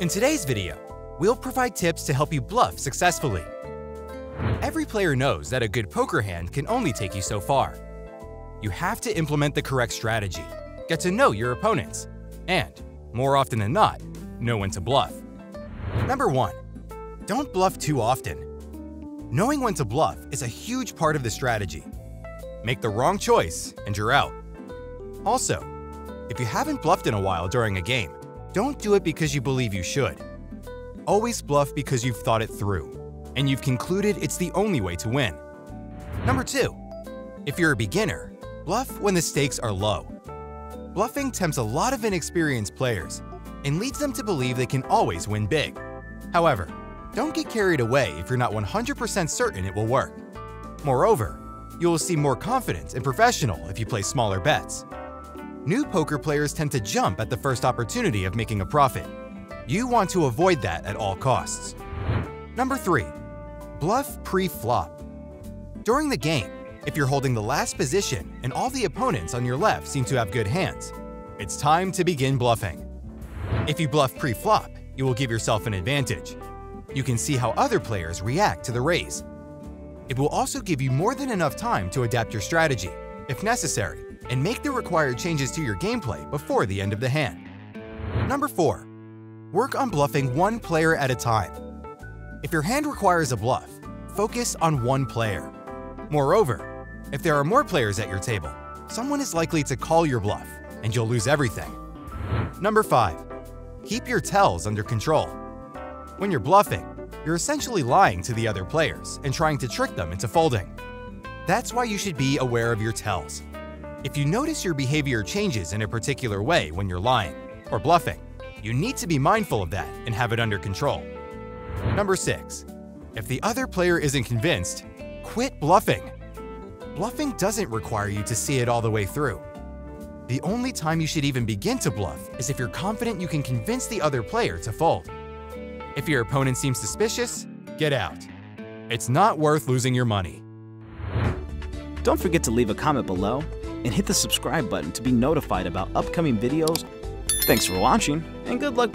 In today's video, we'll provide tips to help you bluff successfully. Every player knows that a good poker hand can only take you so far. You have to implement the correct strategy, get to know your opponents, and, more often than not, know when to bluff. Number 1. Don't bluff too often. Knowing when to bluff is a huge part of the strategy. Make the wrong choice and you're out. Also, if you haven't bluffed in a while during a game, don't do it because you believe you should. Always bluff because you've thought it through, and you've concluded it's the only way to win. Number 2. If you're a beginner, bluff when the stakes are low. Bluffing tempts a lot of inexperienced players and leads them to believe they can always win big. However, don't get carried away if you're not 100% certain it will work. Moreover, you will seem more confident and professional if you play smaller bets. New poker players tend to jump at the first opportunity of making a profit. You want to avoid that at all costs. Number 3. Bluff Pre-Flop. During the game, if you're holding the last position and all the opponents on your left seem to have good hands, it's time to begin bluffing. If you bluff pre-flop, you will give yourself an advantage. You can see how other players react to the raise. It will also give you more than enough time to adapt your strategy, if necessary, and make the required changes to your gameplay before the end of the hand. Number 4. Work on bluffing one player at a time. If your hand requires a bluff, focus on one player. Moreover, if there are more players at your table, someone is likely to call your bluff, and you'll lose everything. Number 5. Keep your tells under control. When you're bluffing, you're essentially lying to the other players and trying to trick them into folding. That's why you should be aware of your tells. If you notice your behavior changes in a particular way when you're lying or bluffing, you need to be mindful of that and have it under control. Number 6. If the other player isn't convinced, quit bluffing. Bluffing doesn't require you to see it all the way through. The only time you should even begin to bluff is if you're confident you can convince the other player to fold. If your opponent seems suspicious, get out. It's not worth losing your money. Don't forget to leave a comment below and hit the subscribe button to be notified about upcoming videos. Thanks for watching, and good luck.